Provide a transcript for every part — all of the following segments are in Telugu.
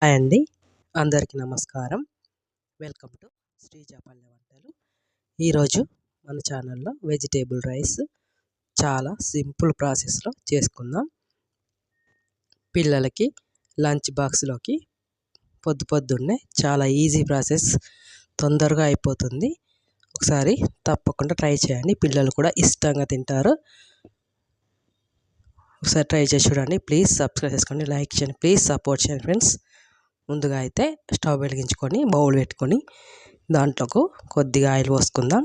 హాయ్ అండి, అందరికీ నమస్కారం. వెల్కమ్ టు శ్రీజ పల్లె వంటలు. ఈరోజు మన ఛానల్లో వెజిటేబుల్ రైస్ చాలా సింపుల్ ప్రాసెస్లో చేసుకుందాం. పిల్లలకి లంచ్ బాక్స్లోకి పొద్దున్నే చాలా ఈజీ ప్రాసెస్, తొందరగా అయిపోతుంది. ఒకసారి తప్పకుండా ట్రై చేయండి, పిల్లలు కూడా ఇష్టంగా తింటారు. ఒకసారి ట్రై చేసి చూడండి. ప్లీజ్ సబ్స్క్రైబ్ చేసుకోండి, లైక్ చేయండి, ప్లీజ్ సపోర్ట్ చేయండి ఫ్రెండ్స్. ముందుగా అయితే స్టవ్ వెలిగించుకొని బౌల్ పెట్టుకొని దాంట్లోకి కొద్దిగా ఆయిల్ పోసుకుందాం.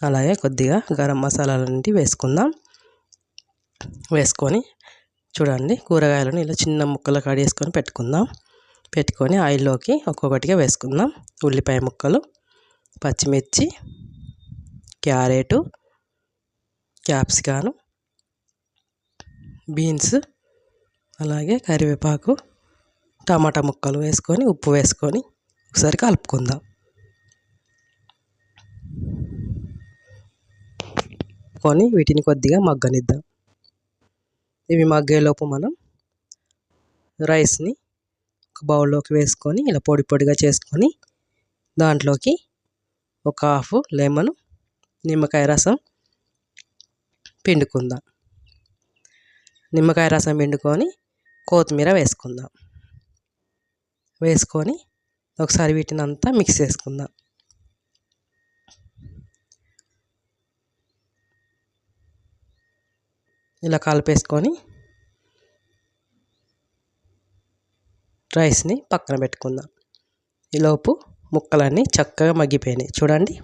అలాగే కొద్దిగా గరం మసాలాలన్నీ వేసుకుందాం. వేసుకొని చూడండి, కూరగాయలను ఇలా చిన్న ముక్కలు కట్ చేసుకొని పెట్టుకొని ఆయిల్లోకి ఒక్కొక్కటిగా వేసుకుందాం. ఉల్లిపాయ ముక్కలు, పచ్చిమిర్చి, క్యారెట్, క్యాప్సికమ్, బీన్స్, అలాగే కరివేపాకు, టమాటా ముక్కలు వేసుకొని ఉప్పు వేసుకొని ఒకసారి కలుపుకుందాం. వీటిని కొద్దిగా మగ్గనిద్దాం. ఇవి మగ్గేలోపు మనం రైస్ని ఒక బౌల్లోకి వేసుకొని ఇలా పొడి పొడిగా చేసుకొని దాంట్లోకి ఒక హాఫ్ లెమన్, నిమ్మకాయ రసం పిండుకుందాం. నిమ్మకాయ రసం పిండుకొని కొత్తిమీర వేసుకుందాం. వేసుకొని ఒకసారి వీటిని అంతా మిక్స్ చేసుకుందాం. ఇలా కలిపేసుకొని రైస్ని పక్కన పెట్టుకుందాం. ఈలోపు ముక్కలన్నీ చక్కగా మగ్గిపోయినాయి. చూడండి,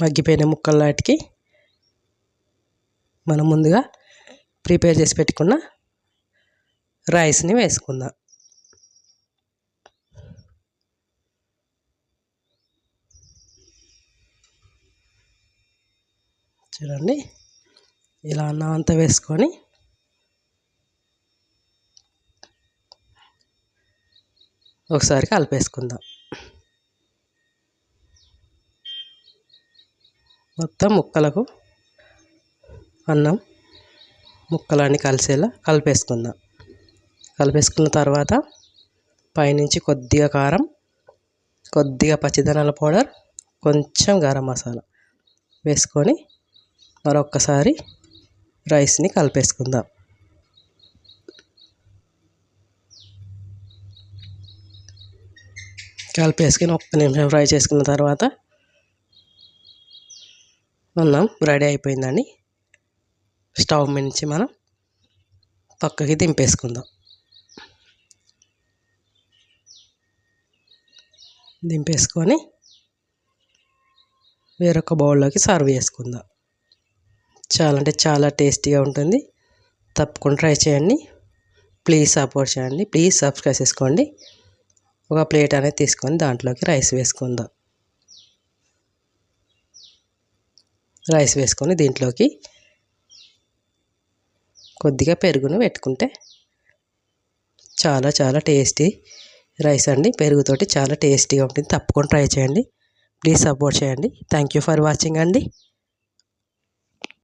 మగ్గిపోయిన ముక్కలకి మనం ముందుగా ప్రిపేర్ చేసి పెట్టుకున్న రైస్ని వేసుకుందాం. చూడండి, ఇలా అన్నం అంతా వేసుకొని ఒకసారి కలిపేసుకుందాం. మొత్తం ముక్కలకు అన్నం ముక్కలన్నీ కలిసేలా కలిపేసుకుందాం. కలిపేసుకున్న తర్వాత పైనుంచి కొద్దిగా కారం, కొద్దిగా పచ్చిధనియాల పౌడర్, కొంచెం గరం మసాలా వేసుకొని మరొక్కసారి రైస్ని కలిపేసుకుందాం. కలిపేసుకొని ఒక్క నిమిషం ఫ్రై చేసుకున్న తర్వాత అన్నం రెడీ అయిపోయిందండి. స్టవ్ మీద నుంచి మనం పక్కకి దింపేసుకుందాం. దింపేసుకొని వేరొక బౌల్లోకి సర్వ్ చేసుకుందాం. చాలా టేస్టీగా ఉంటుంది. తప్పకుండా ట్రై చేయండి. ప్లీజ్ సపోర్ట్ చేయండి, ప్లీజ్ సబ్స్క్రైబ్ చేసుకోండి. ఒక ప్లేట్ అనేది తీసుకొని దాంట్లోకి రైస్ వేసుకుందాం. రైస్ వేసుకొని దీంట్లోకి కొద్దిగా పెరుగును పెట్టుకుంటే చాలా టేస్టీ రైస్ అండి. పెరుగుతోటి చాలా టేస్టీగా ఉంటుంది. తప్పకుండా ట్రై చేయండి. ప్లీజ్ సపోర్ట్ చేయండి. థ్యాంక్ యూ ఫర్ వాచింగ్ అండి.